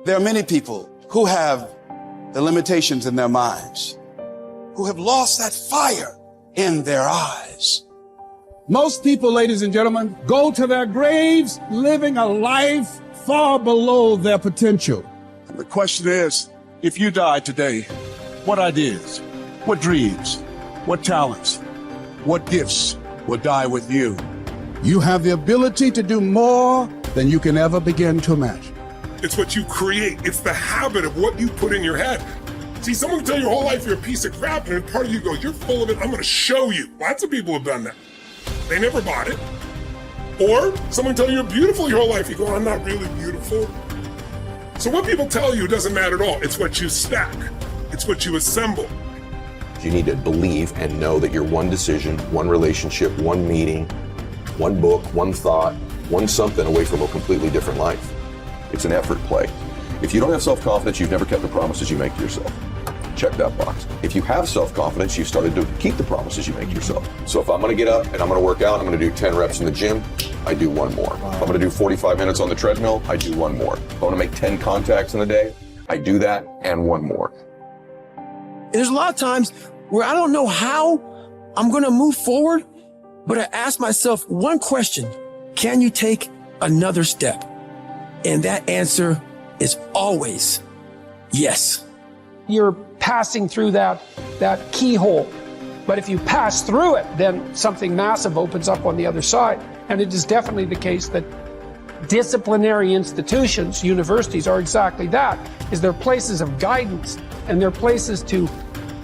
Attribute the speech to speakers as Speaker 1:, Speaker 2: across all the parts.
Speaker 1: There are many people who have the limitations in their minds, who have lost that fire in their eyes.
Speaker 2: Most people, ladies and gentlemen, go to their graves living a life far below their potential.
Speaker 3: The question is, if you died today, what ideas, what dreams, what talents, what gifts will die with you?
Speaker 2: You have the ability to do more than you can ever begin to imagine.
Speaker 4: It's what you create. It's the habit of what you put in your head. See, someone can tell you your whole life you're a piece of crap, and part of you goes, you're full of it, I'm gonna show you. Lots of people have done that. They never bought it. Or someone tell you you're beautiful your whole life, you go, I'm not really beautiful. So what people tell you doesn't matter at all. It's what you stack. It's what you assemble.
Speaker 5: You need to believe and know that you're one decision, one relationship, one meeting, one book, one thought, one something away from a completely different life. It's an effort play. If you don't have self-confidence, you've never kept the promises you make to yourself. Check that box. If you have self-confidence, you've started to keep the promises you make to yourself. So if I'm gonna get up and I'm gonna work out, I'm gonna do 10 reps in the gym, I do one more. If I'm gonna do 45 minutes on the treadmill, I do one more. If I'm gonna make 10 contacts in a day, I do that and one more.
Speaker 6: There's a lot of times where I don't know how I'm gonna move forward, but I ask myself one question: can you take another step? And that answer is always yes.
Speaker 7: You're passing through that keyhole. But if you pass through it, then something massive opens up on the other side. And it is definitely the case that disciplinary institutions, universities, are exactly that, is they're places of guidance, and they're places to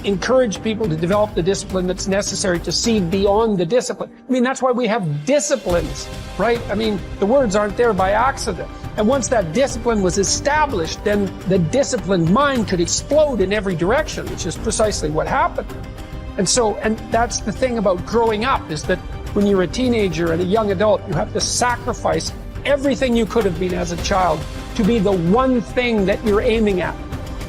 Speaker 7: encourage people to develop the discipline that's necessary to see beyond the discipline. I mean, that's why we have disciplines, right? I mean, the words aren't there by accident. And once that discipline was established, then the disciplined mind could explode in every direction, which is precisely what happened. And that's the thing about growing up, is that when you're a teenager and a young adult, you have to sacrifice everything you could have been as a child to be the one thing that you're aiming at.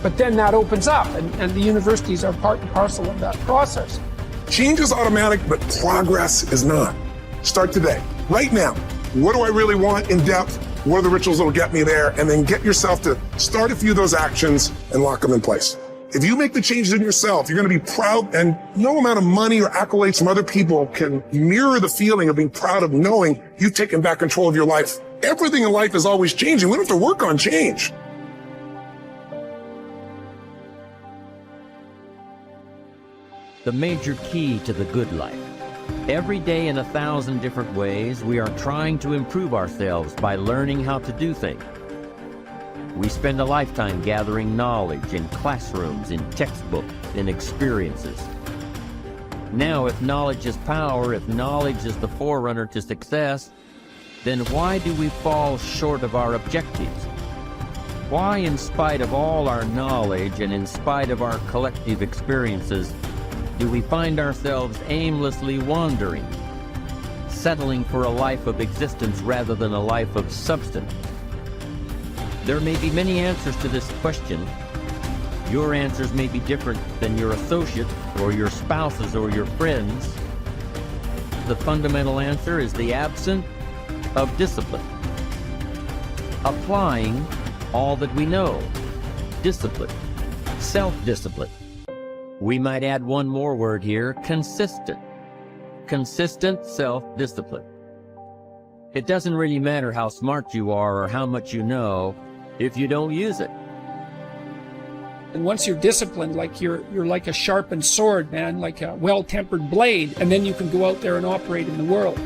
Speaker 7: But then that opens up, and the universities are part and parcel of that process.
Speaker 4: Change is automatic, but progress is not. Start today, right now. What do I really want in depth? What are the rituals that will get me there? And then get yourself to start a few of those actions and lock them in place. If you make the changes in yourself, you're going to be proud, and no amount of money or accolades from other people can mirror the feeling of being proud of knowing you've taken back control of your life. Everything in life is always changing. We don't have to work on change.
Speaker 8: The major key to the good life. Every day in 1,000 different ways, we are trying to improve ourselves by learning how to do things. We spend a lifetime gathering knowledge in classrooms, in textbooks, in experiences. Now, if knowledge is power, if knowledge is the forerunner to success, then why do we fall short of our objectives? Why, in spite of all our knowledge and in spite of our collective experiences, do we find ourselves aimlessly wandering, settling for a life of existence rather than a life of substance? There may be many answers to this question. Your answers may be different than your associates or your spouses or your friends. The fundamental answer is the absence of discipline. Applying all that we know. Discipline. Self-discipline. We might add one more word here: consistent. Consistent self-discipline. It doesn't really matter how smart you are or how much you know if you don't use it.
Speaker 7: And once you're disciplined, like you're like a sharpened sword, man, like a well-tempered blade, and then you can go out there and operate in the world.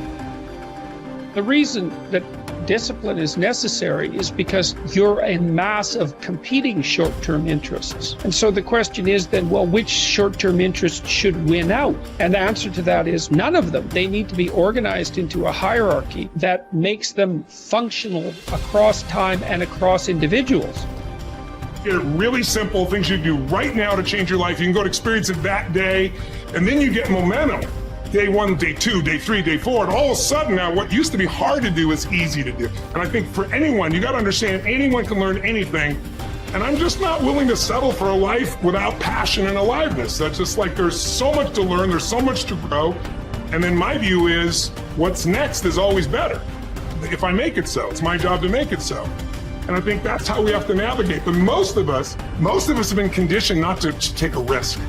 Speaker 7: The reason that discipline is necessary is because you're in mass of competing short-term interests. And so the question is then, well, which short-term interest should win out? And the answer to that is none of them. They need to be organized into a hierarchy that makes them functional across time and across individuals.
Speaker 4: Get really simple things you do right now to change your life. You can go to experience it that day, and then you get momentum. Day 1, day 2, day 3, day 4, and all of a sudden now what used to be hard to do is easy to do. And I think for anyone, you got to understand anyone can learn anything. And I'm just not willing to settle for a life without passion and aliveness. That's just like, there's so much to learn, there's so much to grow. And then my view is what's next is always better. If I make it so, it's my job to make it so. And I think that's how we have to navigate. But most of us have been conditioned not to take a risk.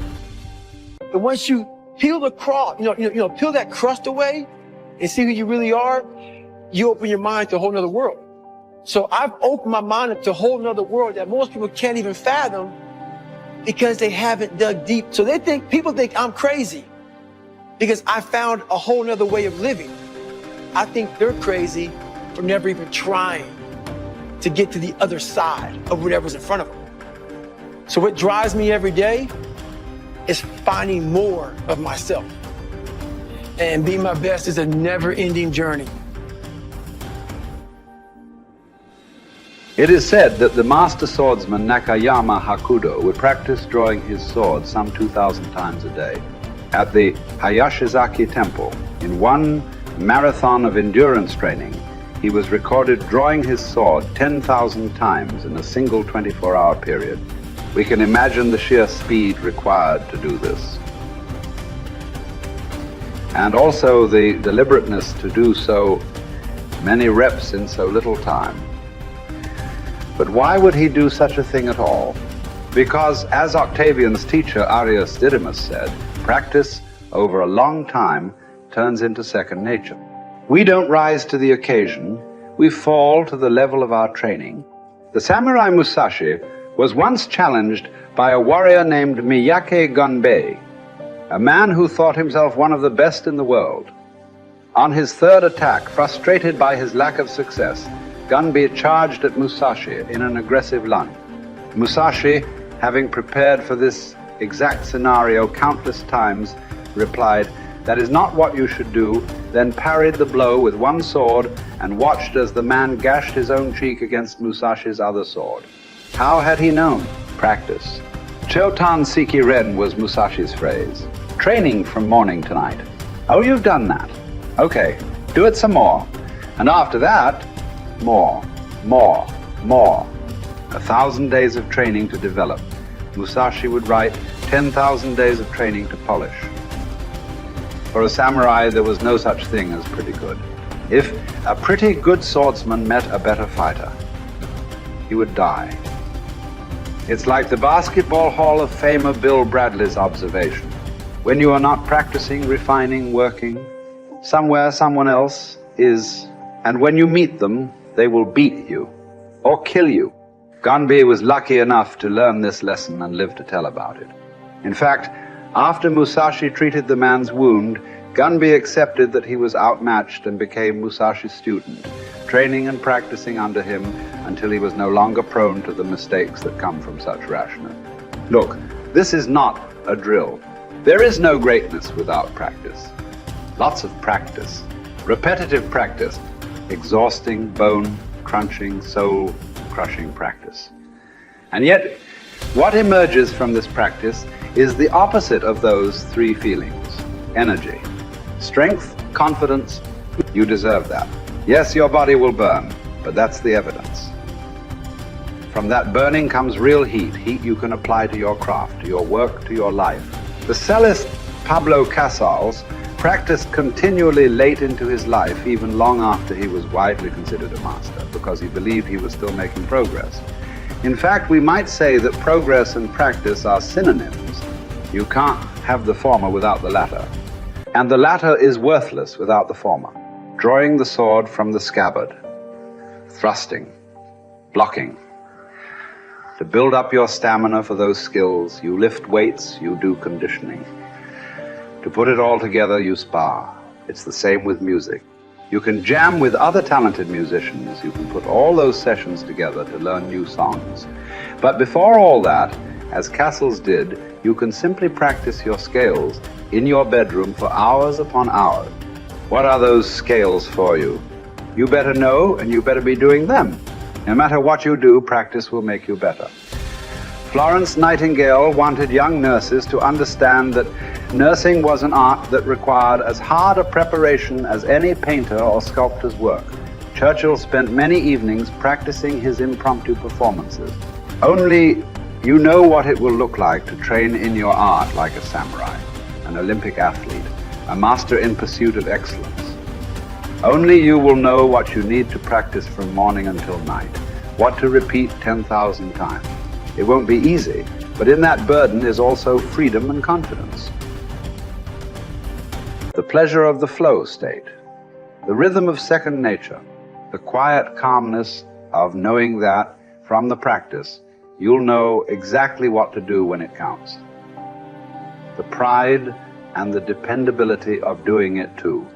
Speaker 6: But once you peel the crust, peel that crust away and see who you really are, you open your mind to a whole nother world. So I've opened my mind up to a whole nother world that most people can't even fathom because they haven't dug deep. So people think I'm crazy because I found a whole nother way of living. I think they're crazy for never even trying to get to the other side of whatever's in front of them. So what drives me every day is finding more of myself. And being my best is a never-ending journey.
Speaker 9: It is said that the master swordsman Nakayama Hakudo would practice drawing his sword some 2,000 times a day. At the Hayashizaki temple, in one marathon of endurance training, he was recorded drawing his sword 10,000 times in a single 24-hour period. We can imagine the sheer speed required to do this. And also the deliberateness to do so many reps in so little time. But why would he do such a thing at all? Because, as Octavian's teacher Arrius Didymus said, practice over a long time turns into second nature. We don't rise to the occasion, we fall to the level of our training. The samurai Musashi was once challenged by a warrior named Miyake Gunbei, a man who thought himself one of the best in the world. On his third attack, frustrated by his lack of success, Gunbei charged at Musashi in an aggressive lunge. Musashi, having prepared for this exact scenario countless times, replied, "That is not what you should do," then parried the blow with one sword and watched as the man gashed his own cheek against Musashi's other sword. How had he known? Practice. Chotan Siki Ren was Musashi's phrase. Training from morning to night. Oh, you've done that. Okay, do it some more. And after that, more. 1,000 days of training to develop. Musashi would write 10,000 days of training to polish. For a samurai, there was no such thing as pretty good. If a pretty good swordsman met a better fighter, he would die. It's like the Basketball Hall of Famer Bill Bradley's observation. When you are not practicing, refining, working, somewhere someone else is, and when you meet them, they will beat you or kill you. Gunbei was lucky enough to learn this lesson and live to tell about it. In fact, after Musashi treated the man's wound, Gunbei accepted that he was outmatched and became Musashi's student, training and practicing under him until he was no longer prone to the mistakes that come from such rashness. Look, this is not a drill. There is no greatness without practice. Lots of practice, repetitive practice, exhausting, bone-crunching, soul-crushing practice. And yet, what emerges from this practice is the opposite of those three feelings. Energy, strength, confidence. You deserve that. Yes, your body will burn, but that's the evidence. From that burning comes real heat you can apply to your craft, to your work, to your life. The cellist Pablo Casals practiced continually late into his life, even long after he was widely considered a master, because he believed he was still making progress. In fact, we might say that progress and practice are synonyms. You can't have the former without the latter. And the latter is worthless without the former. Drawing the sword from the scabbard, thrusting, blocking. To build up your stamina for those skills, you lift weights, you do conditioning. To put it all together, you spar. It's the same with music. You can jam with other talented musicians. You can put all those sessions together to learn new songs. But before all that, as Casals did, you can simply practice your scales in your bedroom for hours upon hours. What are those scales for you? You better know, and you better be doing them. No matter what you do, practice will make you better. Florence Nightingale wanted young nurses to understand that nursing was an art that required as hard a preparation as any painter or sculptor's work. Churchill spent many evenings practicing his impromptu performances. Only you know what it will look like to train in your art like a samurai, an Olympic athlete, a master in pursuit of excellence. Only you will know what you need to practice from morning until night. what to repeat 10,000 times. It won't be easy, but in that burden is also freedom and confidence. The pleasure of the flow state, the rhythm of second nature, the quiet calmness of knowing that from the practice you'll know exactly what to do when it counts. The pride and the dependability of doing it too.